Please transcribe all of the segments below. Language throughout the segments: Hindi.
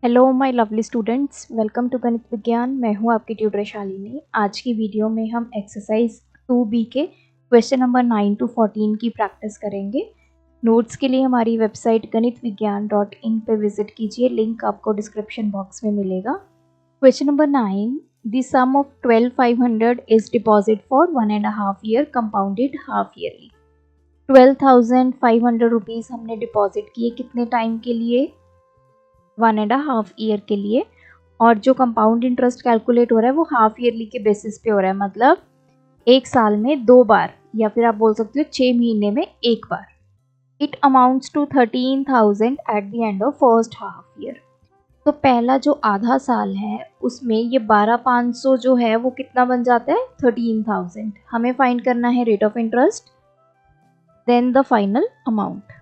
Hello my lovely students, welcome to Ganit Vigyan. मैं हूं आपकी ट्यूटर शालिनी। आज की वीडियो में हम एक्सरसाइज 2B के क्वेश्चन नंबर 9 to 14 की प्रैक्टिस करेंगे। नोट्स के लिए हमारी वेबसाइट ganitviggyan.in पे विजिट कीजिए, लिंक आपको डिस्क्रिप्शन बॉक्स में मिलेगा। Question number 9, the sum of 12,500 is deposit for 1.5 year compounded half yearly. 12,500 rupees हमने डिपॉजिट किए कितने टाइम के लिए? 1.5 ईयर के लिए। और जो कंपाउंड इंटरेस्ट कैलकुलेट हो रहा है वो हाफ ईयरली के बेसिस पे हो रहा है, मतलब एक साल में 2 बार, या फिर आप बोल सकते हो 6 महीने में एक बार। It amounts to 13,000 at the end of first half year. तो पहला जो आधा साल है उसमें ये 12,500 जो है वो कितना बन जाता है? 13,000। हमें फाइंड करना है rate of interest, then the final amount.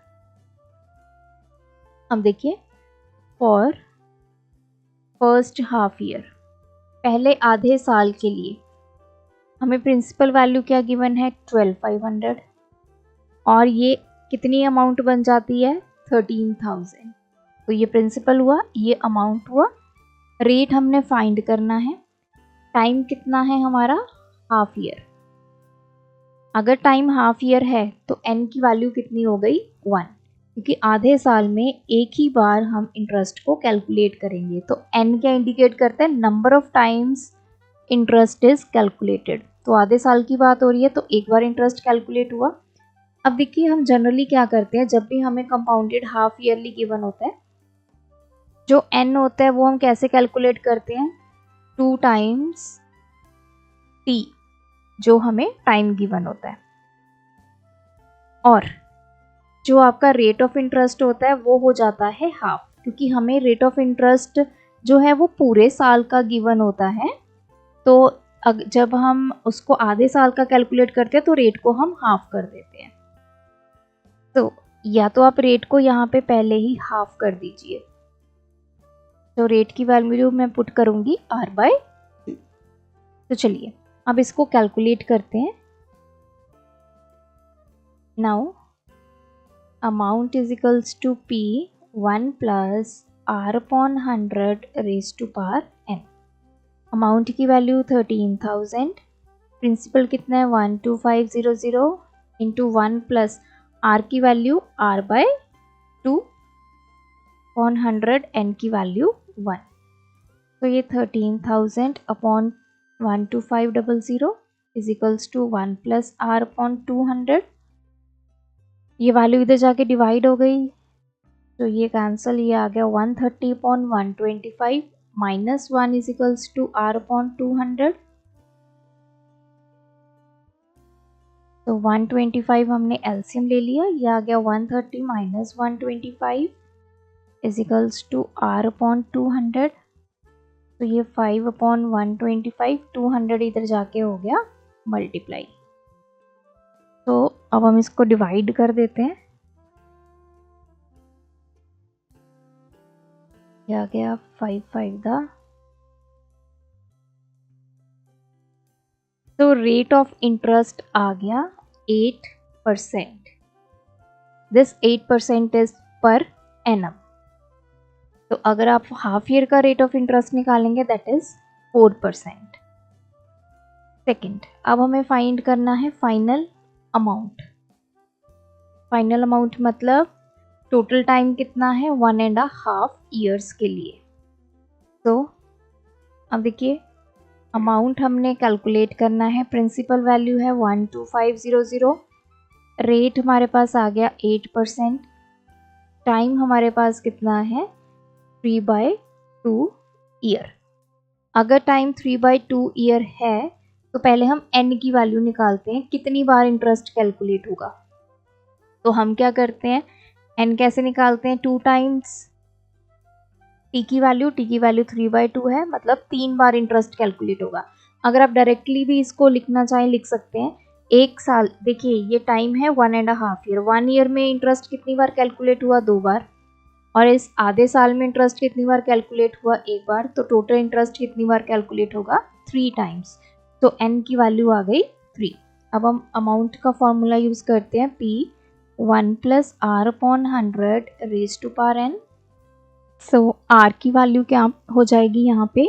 अब देखिए, फॉर फर्स्ट हाफ ईयर, पहले आधे साल के लिए हमें प्रिंसिपल वैल्यू क्या गिवन है? 12,500, और ये कितनी अमाउंट बन जाती है? 13,000। तो ये प्रिंसिपल हुआ, ये अमाउंट हुआ। रेट हमने फाइंड करना है। टाइम कितना है हमारा? Half year. अगर टाइम हाफ ईयर है तो n की वैल्यू कितनी हो गई? 1, क्योंकि आधे साल में एक ही बार हम इंटरेस्ट को कैलकुलेट करेंगे। तो n क्या इंडिकेट करता है? Number of times interest is calculated. तो आधे साल की बात हो रही है तो एक बार इंटरेस्ट कैलकुलेट हुआ। अब देखिए, हम जनरली क्या करते हैं, जब भी हमें कंपाउंडेड हाफ ईयरली गिवन होता है, जो n होता है वो हम कैसे कैलकुलेट करते हैं? 2 टाइम्स t, जो हमें टाइम गिवन होता है। और जो आपका रेट ऑफ इंटरेस्ट होता है वो हो जाता है हाफ, क्योंकि हमें रेट ऑफ इंटरेस्ट जो है वो पूरे साल का गिवन होता है। तो जब हम उसको आधे साल का कैलकुलेट करते हैं तो रेट को हम हाफ कर देते हैं। तो या तो आप रेट को यहाँ पे पहले ही हाफ कर दीजिए। तो रेट की वैल्यू मैं पुट करूंगी r/2। तो चलिए अब इसको कैलकुलेट करते हैं। Now amount is equals to p 1 plus r upon 100 raised to power n। Amount की वैल्यू 13,000, प्रिंसिपल कितना है? 12500 इंटू 1 प्लस r की वैल्यू r/2 अपॉन 100, n की वैल्यू 1। तो ये 13,000 upon 12500 is equals to 1 plus r upon 200। ये वैल्यू इधर जाके डिवाइड हो गई तो ये कैंसिल, ये आ गया 130 upon 125 minus 1 is equals to r upon 200। तो 125 हमने एलसीएम ले लिया, ये आ गया 130 minus 125 is equals to r upon 200। तो ये 5 अपॉन 125, 200 इधर जाके हो गया मल्टीप्लाई। तो अब हम इसको डिवाइड कर देते हैं। आ गया 5 दा। तो रेट ऑफ इंटरेस्ट आ गया 8%। This 8% is per annum. तो अगर आप हाफ ईयर का रेट ऑफ इंटरेस्ट निकालेंगे दैट इज 4%। सेकंड, अब हमें फाइंड करना है फाइनल अमाउंट। फाइनल अमाउंट मतलब टोटल टाइम कितना है? 1.5 ईयर्स के लिए। तो अब देखिए, अमाउंट हमने कैलकुलेट करना है। प्रिंसिपल वैल्यू है 12500, रेट हमारे पास आ गया 8%, टाइम हमारे पास कितना है? 3/2 ईयर। अगर टाइम 3/2 ईयर है तो पहले हम n की वैल्यू निकालते हैं, कितनी बार इंटरेस्ट कैलकुलेट होगा। तो हम क्या करते हैं, n कैसे निकालते हैं? 2 टाइम्स t की वैल्यू 3/2 है, मतलब 3 बार इंटरेस्ट कैलकुलेट होगा। अगर आप डायरेक्टली भी इसको लिखना चाहें लिख सकते हैं। एक साल, देखिए ये टाइम है 1.5 ईयर, 1 ईयर में इंटरेस्ट कितनी बार कैलकुलेट हुआ? 2 बार। और इस आधे साल में इंटरेस्ट कितनी बार कैलकुलेट हुआ? 1 बार। तो टोटल इंटरेस्ट कितनी बार कैलकुलेट होगा? 3 टाइम्स। तो n की वैल्यू आ गई 3। अब हम अमाउंट का फॉर्मूला यूज करते हैं, p 1 plus r upon 100 raise to power n। So r की वैल्यू क्या हो जाएगी, यहाँ पे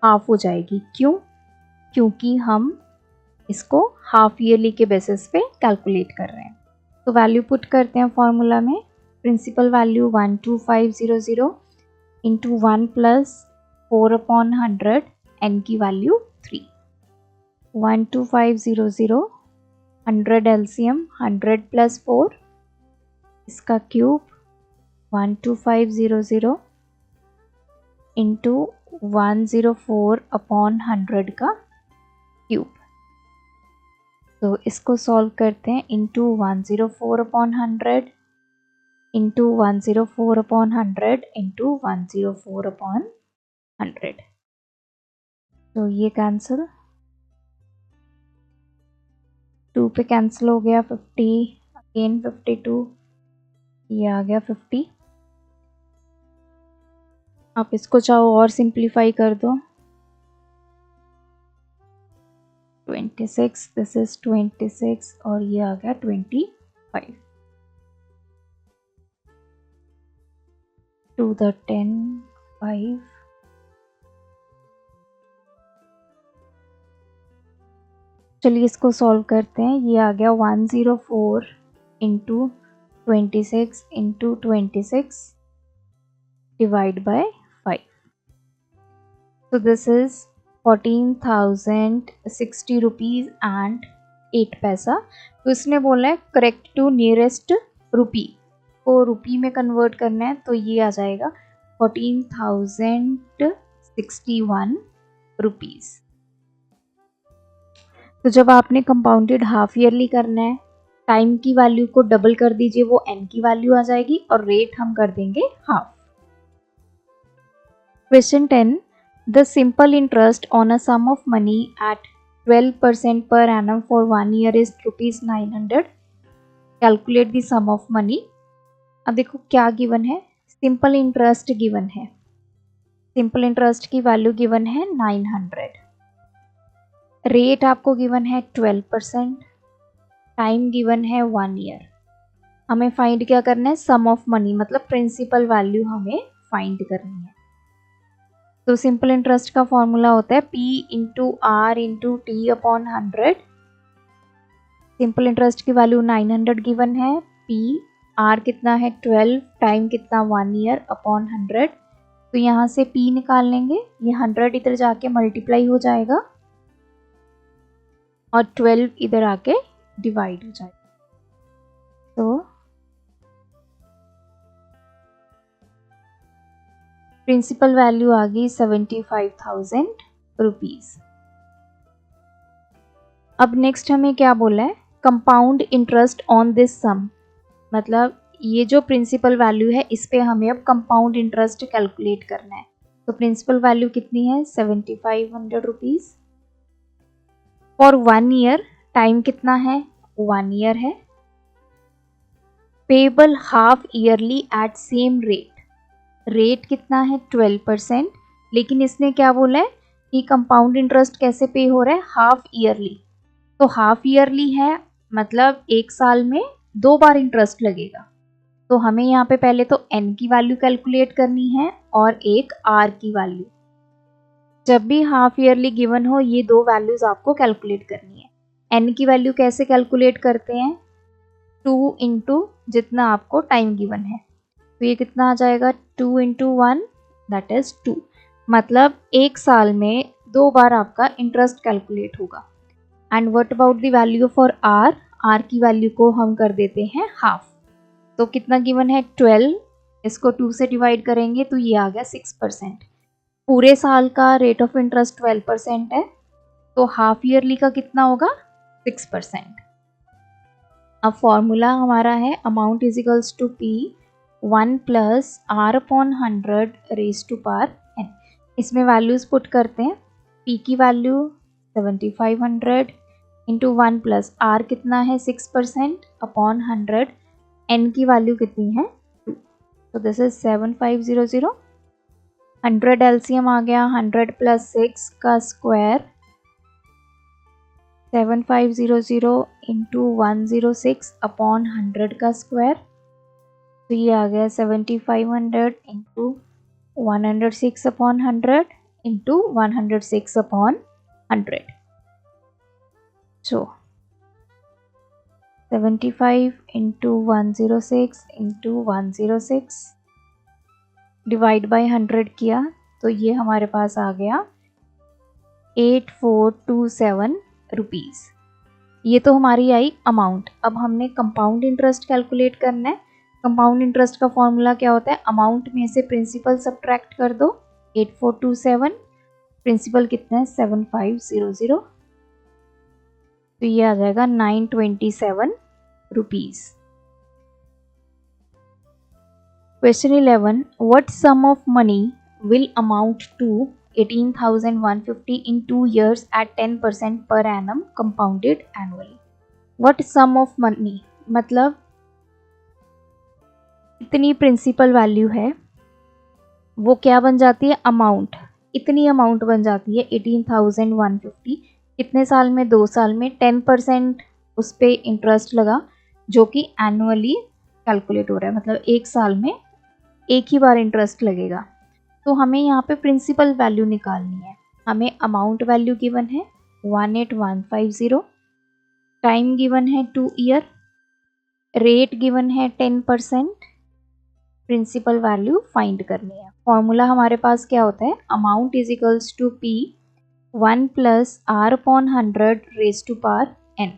हाफ हो जाएगी। क्यों? क्योंकि हम इसको हाफ ईयरली के बेसिस पे कैलकुलेट कर रहे हैं। तो वैल्यू पुट करते हैं फॉर्मूला में। Principal value 12500 into 1 plus 4/100, n की वैल्यू 3। 12500, 100 एलसीएम, 100 प्लस 4 इसका क्यूब, 12500 इंटू 104/100 का क्यूब। तो इसको सॉल्व करते हैं। Into 104/100 into 104/100 into 104/100। तो ये कैंसिल, 2 पे कैंसिल हो गया, 50 अगेन 52, ये आ गया 50। आप इसको चाहो और सिंप्लीफाई कर दो। 26, दिस इज 26 और ये आ गया 25। 2 the 10, 5। चलिए इसको सॉल्व करते हैं। ये आ गया 104 into 26 into 26 divide by 5। So this is 14,060 rupees and 8 पैसा। तो इसने बोला है करेक्ट टू नियरेस्ट रुपी, को रुपी में कन्वर्ट करना है, तो ये आ जाएगा 14,061 रुपीज़। तो जब आपने कंपाउंडेड हाफ ईयरली करना है, टाइम की वैल्यू को डबल कर दीजिए, वो एन की वैल्यू आ जाएगी और रेट हम कर देंगे half. Question 10, the simple interest on a sum of money at 12% per annum for 1 year is rupees 900. Calculate the sum of money. अब देखो क्या गिवन है, सिंपल इंटरेस्ट गिवन है। सिंपल इंटरेस्ट की वैल्यू गिवन है 900, रेट आपको गिवन है 12%, टाइम गिवन है 1 ईयर। हमें फाइंड क्या करना है, सम ऑफ मनी, मतलब प्रिंसिपल वैल्यू हमें फाइंड करनी है। तो सिंपल इंटरेस्ट का फॉर्मूला होता है P into r into t upon 100। Simple interest की वैल्यू 900 गिवन है, P आर कितना है 12, टाइम कितना 1 ईयर अपॉन 100। तो यहाँ से P निकाल लेंगे, ये 100 इधर जाके मल्टीप्लाई हो जाएगा और 12 इधर आके डिवाइड हो जाएगा। तो प्रिंसिपल वैल्यू आ गई 75,000 रुपीज़। अब नेक्स्ट हमें क्या बोला है, कंपाउंड इंटरेस्ट ऑन दिस सम, मतलब ये जो प्रिंसिपल वैल्यू है इस पे हमें अब कंपाउंड इंटरेस्ट कैलकुलेट करना है। तो प्रिंसिपल वैल्यू कितनी है 7500 रुपीज़ फॉर 1 ईयर। टाइम कितना है 1 ईयर है। Payable half yearly at same rate, rate कितना है 12%, लेकिन इसने क्या बोला है कि कंपाउंड इंटरेस्ट कैसे पे हो रहा है, हाफ ईयरली। तो हाफ ईयरली है, मतलब एक साल में 2 बार इंटरेस्ट लगेगा। तो हमें यहाँ पे पहले तो n की वैल्यू कैलकुलेट करनी है और एक r की वैल्यू। जब भी हाफ ईयरली गिवन हो, ये 2 वैल्यूज आपको कैलकुलेट करनी है। n की वैल्यू कैसे कैलकुलेट करते हैं, 2 इंटू जितना आपको टाइम गिवन है। तो ये कितना आ जाएगा 2 इंटू 1 दैट इज 2, मतलब एक साल में 2 बार आपका इंटरेस्ट कैलकुलेट होगा। And what about the value for r, r की वैल्यू को हम कर देते हैं हाफ। तो कितना गिवन है 12, इसको 2 से डिवाइड करेंगे तो ये आ गया 6%। पूरे साल का रेट ऑफ इंटरेस्ट 12% है, तो हाफ ईयरली का कितना होगा 6%। अब फॉर्मूला हमारा है amount is equals to P 1 plus r upon 100 raise to power n। इसमें वैल्यूज पुट करते हैं। P की वैल्यू 7500 इंटू 1 प्लस आर कितना है 6% अपॉन 100, n की वैल्यू कितनी है 2। तो दिस इज 7500। 100 एलसीएम आ गया, 100 प्लस 6 का स्क्वायर, 7500 इंटू 106 अपॉन 100 का स्क्वायर। तो ये आ गया 7500 into 106 upon 100 into 106 upon 100. So 75 into 106 into 106 divide by 100 किया तो ये हमारे पास आ गया 8427 रुपीज़। ये तो हमारी आई अमाउंट। अब हमने कंपाउंड इंटरेस्ट कैलकुलेट करना है। कंपाउंड इंटरेस्ट का फॉर्मूला क्या होता है? अमाउंट में से प्रिंसिपल सब्ट्रैक्ट कर दो 8427, प्रिंसिपल कितना है 7500, तो ये आ जाएगा 927 rupees. Question 11. What sum of money will amount to 18,150 in 2 years at 10% per annum compounded annually? What sum of money मतलब इतनी प्रिंसिपल वैल्यू है, वो क्या बन जाती है? अमाउंट। इतनी अमाउंट बन जाती है 18,150। कितने साल में? 2 साल में। 10% उस पर इंटरेस्ट लगा जो कि एनुअली कैलकुलेट हो रहा है, मतलब एक साल में एक ही बार इंटरेस्ट लगेगा। तो हमें यहाँ पे प्रिंसिपल वैल्यू निकालनी है। हमें अमाउंट वैल्यू गिवन है 18150, टाइम गिवन है 2 ईयर, रेट गिवन है 10%, प्रिंसिपल वैल्यू फाइंड करनी है। फॉर्मूला हमारे पास क्या होता है? Amount is equals to p 1 plus r upon 100 raise to power n.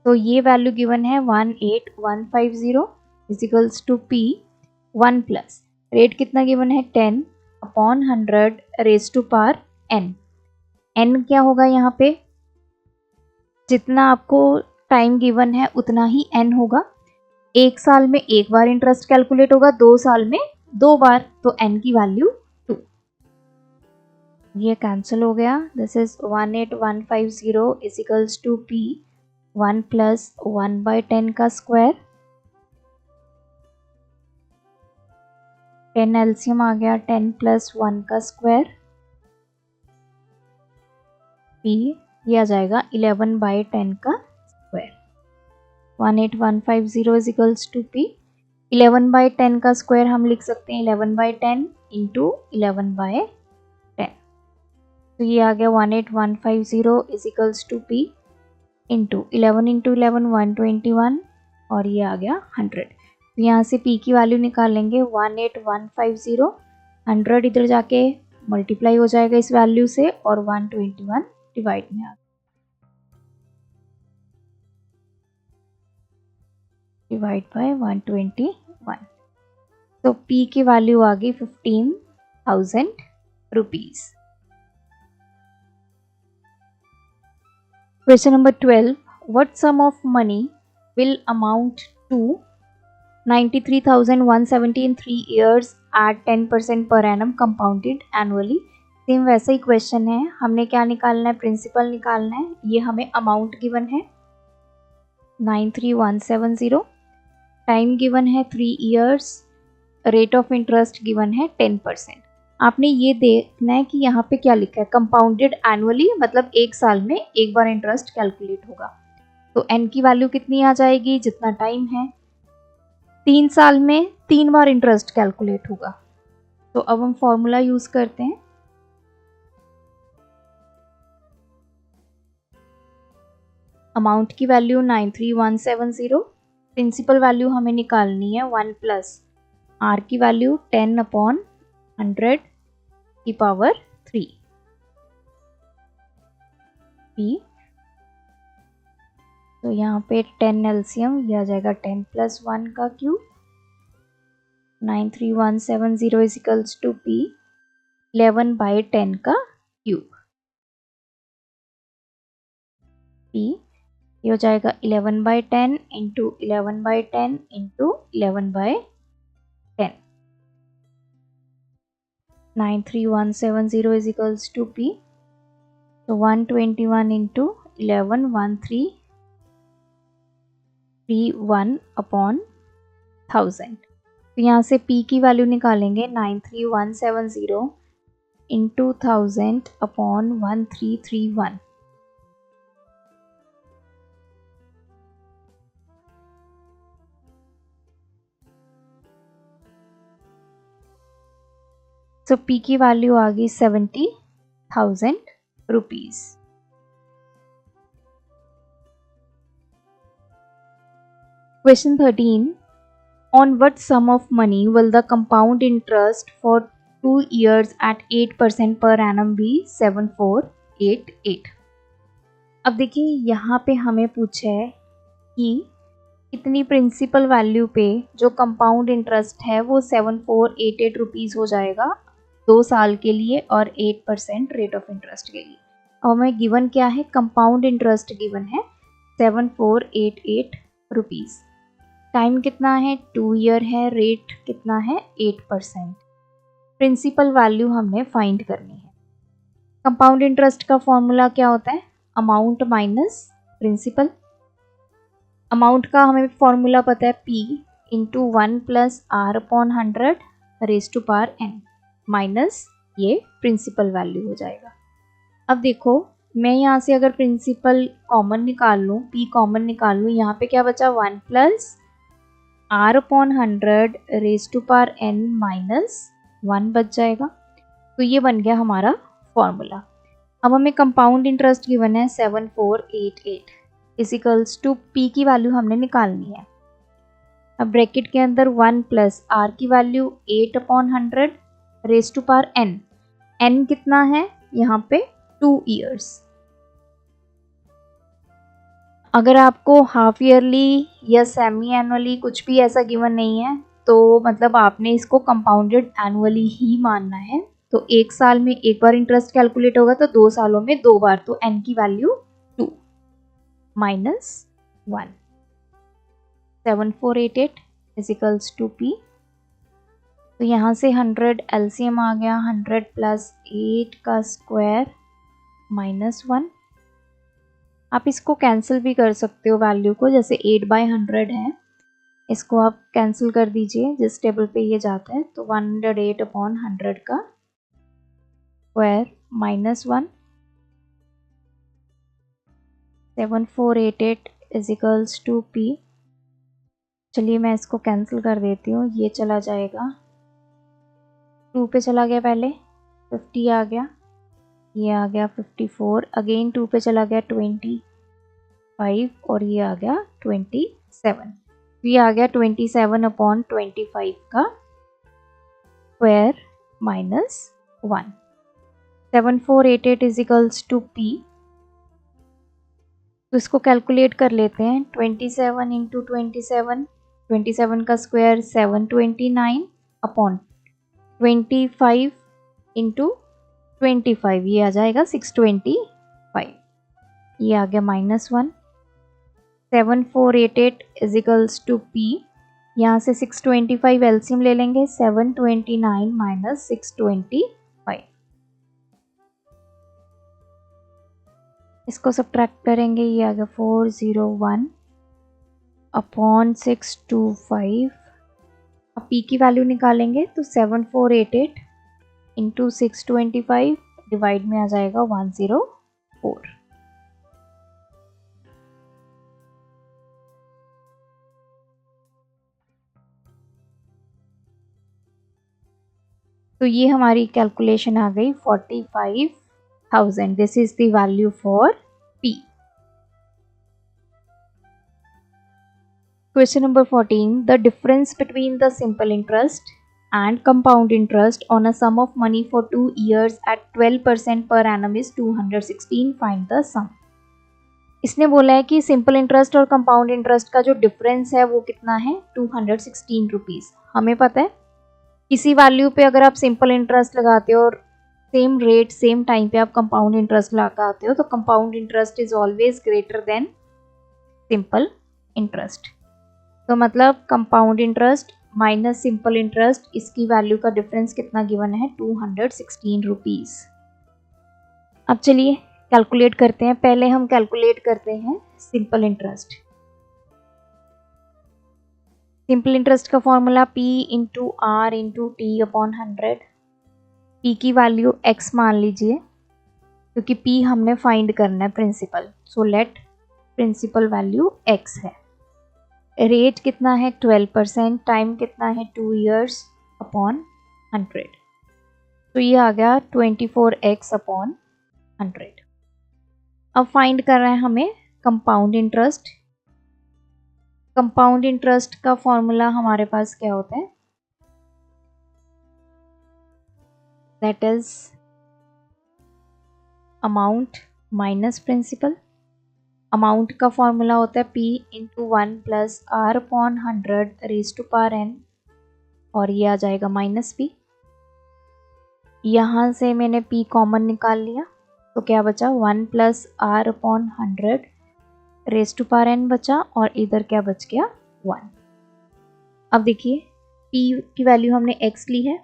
तो ये वैल्यू गिवन है 18150 is equals to p 1 plus rate कितना गिवन है 10 upon 100 raise to power n. N क्या होगा यहाँ पे? जितना आपको टाइम गिवन है उतना ही एन होगा। एक साल में एक बार इंटरेस्ट कैलकुलेट होगा, 2 साल में 2 बार, तो एन की वैल्यू 2। ये कैंसिल हो गया। This is 18150 is equals to p 1 plus 1/10 का स्क्वायर, 10 एलसीएम आ गया, 10 प्लस 1 का स्क्वायर, पी ये आ जाएगा 11/10 का square. 18150 is equals to p 11/10 का स्क्वायर हम लिख सकते हैं 11/10 इंटू 11/10। तो ये आ गया 18150 is equals to p into 11 into 11 121 और ये आ गया 100। तो यहाँ से p की वैल्यू निकाल लेंगे 18150, 100 इधर जाके मल्टीप्लाई हो जाएगा इस वैल्यू से और 121 डिवाइड में आ डिवाइड बाय 121। तो p की वैल्यू आ गई 15,000 rupees. Question number 12. What sum of money will amount to 93,170 in 3 years at 10% per annum compounded annually? Same वैसा ही क्वेश्चन है। हमने क्या निकालना है? प्रिंसिपल निकालना है। ये हमें अमाउंट गिवन है 93,170, टाइम गिवन है 3 years, rate of interest given है 10%। आपने ये देखना है कि यहाँ पे क्या लिखा है? कंपाउंडेड एनुअली, मतलब एक साल में एक बार इंटरेस्ट कैलकुलेट होगा। तो एन की वैल्यू कितनी आ जाएगी? जितना टाइम है। 3 साल में 3 बार इंटरेस्ट कैलकुलेट होगा। तो अब हम फॉर्मूला यूज करते हैं। अमाउंट की वैल्यू 93,170, प्रिंसिपल वैल्यू हमें निकालनी है 1 प्लस आर की वैल्यू 10 अपॉन 100 की पावर 3 पी। तो यहाँ पे 10 एलसीएम यह आ जाएगा 10 प्लस 1 का cube, 93,170 is equals to p 11/10 का क्यूब। पी ये हो जाएगा 11/10 into 11/10 into 11/10। 93,170 is equals to p, तो 121 इंटू 11 1331 अपॉन 1000। तो यहाँ से p की वैल्यू निकालेंगे 93,170 इंटू 1000 अपॉन 1331। सो पी की वैल्यू आ गई 70,000 rupees. Question 13, on what sum of money will the compound interest for 2 years at 8% per annum be 7488। अब देखिए यहाँ पे हमें पूछा है कि इतनी प्रिंसिपल वैल्यू पे जो कंपाउंड इंटरेस्ट है वो 7488 रुपीज़ हो जाएगा 2 साल के लिए और 8% रेट ऑफ इंटरेस्ट के लिए। और हमें गिवन क्या है, कंपाउंड इंटरेस्ट गिवन है 7488 रुपीज़। टाइम कितना है, 2 ईयर है, रेट कितना है 8%। प्रिंसिपल वैल्यू हमने फाइंड करनी है। कंपाउंड इंटरेस्ट का फॉर्मूला क्या होता है, अमाउंट माइनस प्रिंसिपल। अमाउंट का हमें फॉर्मूला पता है P into 1 plus r upon 100 raise to power n minus ये प्रिंसिपल वैल्यू हो जाएगा। अब देखो मैं यहाँ से अगर प्रिंसिपल कॉमन निकाल लूँ, P कॉमन निकाल लूँ, यहाँ पे क्या बचा 1 plus r upon 100 raise to power n minus 1 बच जाएगा। तो ये बन गया हमारा फॉर्मूला। अब हमें कंपाउंड इंटरेस्ट गिवन है 7488 इजिकल्स टू P की वैल्यू हमने निकालनी है। अब ब्रैकेट के अंदर 1 प्लस आर की value 8 upon 100 raise to power n। n कितना है यहाँ पे 2 ईयर्स। अगर आपको हाफ ईयरली या सेमी एनुअली कुछ भी ऐसा गिवन नहीं है तो मतलब आपने इसको कंपाउंडेड एनुअली ही मानना है। तो 1 साल में एक बार इंटरेस्ट कैलकुलेट होगा तो 2 सालों में 2 बार, तो n की value 2 minus 1 7488 is equals to P। तो यहाँ से 100 एलसीएम आ गया, 100 प्लस 8 का स्क्वायर माइनस 1। आप इसको कैंसिल भी कर सकते हो वैल्यू को, जैसे 8/100 है, इसको आप कैंसिल कर दीजिए जिस टेबल पे ये जाता है। तो 108 अपॉन 100 का square minus 1 7488 is equals to P। चलिए मैं इसको कैंसिल कर देती हूँ, ये चला जाएगा 2 पे चला गया, पहले 50 आ गया, ये आ गया 54, अगेन 2 पे चला गया 25 और ये आ गया 27। ये आ गया 27 अपॉन 25 का square minus 1 7488 is equals to P। तो इसको कैलकुलेट कर लेते हैं। 27 इंटू 27 का स्क्वायर 729 अपॉन 25 इंटू 25 ये आ जाएगा 625, ये आ गया माइनस 1 7488 इजिकल्स टू P। यहाँ से 625 एलसीएम ले लेंगे, 729 माइनस 625, इसको सब्ट्रैक्ट करेंगे, ये आ गया 401 अपॉन 625। अब P की वैल्यू निकालेंगे तो 7488 इंटू 625 डिवाइड में आ जाएगा 104। तो ये हमारी कैलकुलेशन आ गई 45,000। This is the value for P। Question number 14. The difference between the simple interest and compound interest on a sum of money for 2 years at 12% per annum is 216. Find the sum. इसने बोला है कि सिंपल इंटरेस्ट और कंपाउंड इंटरेस्ट का जो डिफरेंस है वो कितना है 216 रुपीज़। हमें पता है किसी वैल्यू पे अगर आप सिंपल इंटरेस्ट लगाते हो और सेम रेट सेम टाइम पे आप कंपाउंड इंटरेस्ट लगाते हो तो compound interest is always greater than simple interest. तो मतलब compound interest minus simple interest, इसकी वैल्यू का डिफरेंस कितना गिवन है 216 रुपीज़। अब चलिए कैलकुलेट करते हैं। पहले हम कैलकुलेट करते हैं सिंपल इंटरेस्ट। सिंपल इंटरेस्ट का formula P into r into t upon 100। P की वैल्यू x मान लीजिए क्योंकि P हमने फाइंड करना है principal, so let principal value x है। रेट कितना है 12%, टाइम कितना है 2 ईयर्स अपॉन 100। तो ये आ गया 24x/100। अब फाइंड कर रहे हैं हमें कंपाउंड इंटरेस्ट। कंपाउंड इंटरेस्ट का फॉर्मूला हमारे पास क्या होता है, that is amount minus principal. Amount का फॉर्मूला होता है P इंटू 1 प्लस R/100 और ये आ जाएगा -P। यहाँ से मैंने P कॉमन निकाल लिया तो क्या बचा, 1 प्लस R/100 बचा और इधर क्या बच गया, 1। अब देखिए P की वैल्यू हमने x ली है,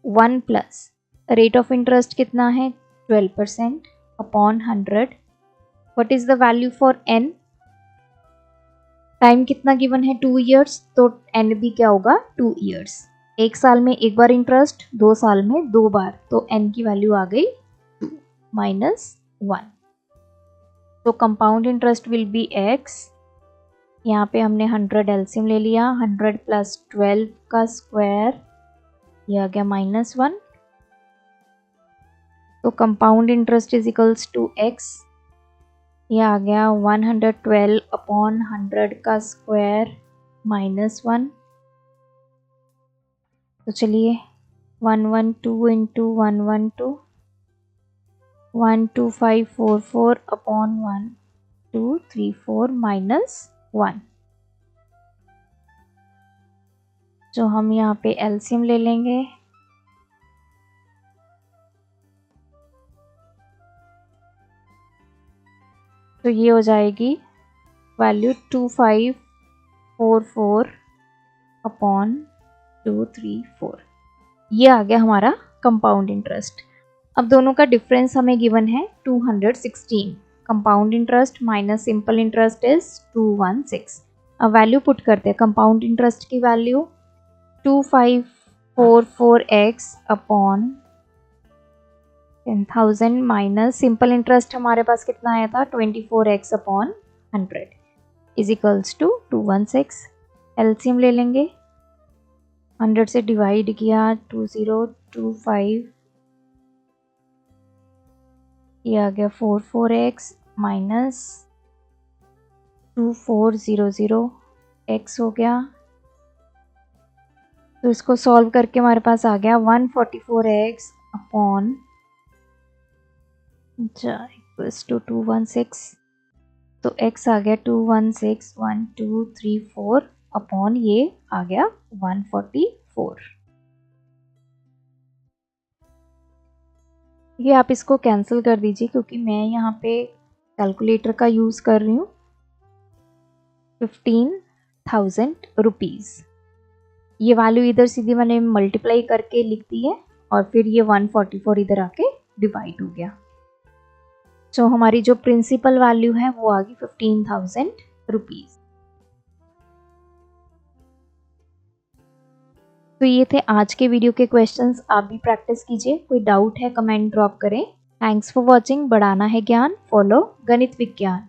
1 प्लस रेट ऑफ इंटरेस्ट कितना है 12%/100। What is the value for n, time कितना गिवन है 2 ईयर्स, तो n भी क्या होगा 2 ईयर्स। एक साल में एक बार इंटरेस्ट, 2 साल में 2 बार, तो n की वैल्यू आ गई 2 -1। तो compound interest will be x। यहाँ पे हमने 100 एलसीएम ले लिया, 100 प्लस 12 का स्क्वायर, ये आ गया -1। तो compound interest is equals to x, ये आ गया 112/100 का स्क्वायर -1। तो चलिए 112 इंटू 112, 12544/1234 -1। जो हम यहाँ पे एलसीएम ले लेंगे, तो ये हो जाएगी वैल्यू 2544/234। ये आ गया हमारा कंपाउंड इंटरेस्ट। अब दोनों का डिफरेंस हमें गिवन है 216। Compound interest minus simple interest is 216। अब वैल्यू पुट करते हैं। कंपाउंड इंटरेस्ट की value 2544x/10,000 minus simple interest हमारे पास कितना आया था 24x/100 is equals to 216। LCM ले लेंगे, 100 से डिवाइड किया 2025, ये आ गया 44x माइनस 2400x हो गया। तो इसको सॉल्व करके हमारे पास आ गया 144x/216। तो x आ गया 2161234 अपॉन ये आ गया 144। ये आप इसको कैंसिल कर दीजिए क्योंकि मैं यहाँ पे कैलकुलेटर का यूज़ कर रही हूँ। 15,000 रुपीज़, ये वैल्यू इधर सीधी मैंने मल्टीप्लाई करके लिख दी है और फिर ये 144 इधर आके डिवाइड हो गया। तो हमारी जो प्रिंसिपल वैल्यू है वो आ गई 15,000 रुपीज़। तो ये थे आज के वीडियो के क्वेश्चंस। आप भी प्रैक्टिस कीजिए, कोई डाउट है कमेंट ड्रॉप करें। Thanks for watching. बढ़ाना है ज्ञान, फॉलो गणित विज्ञान।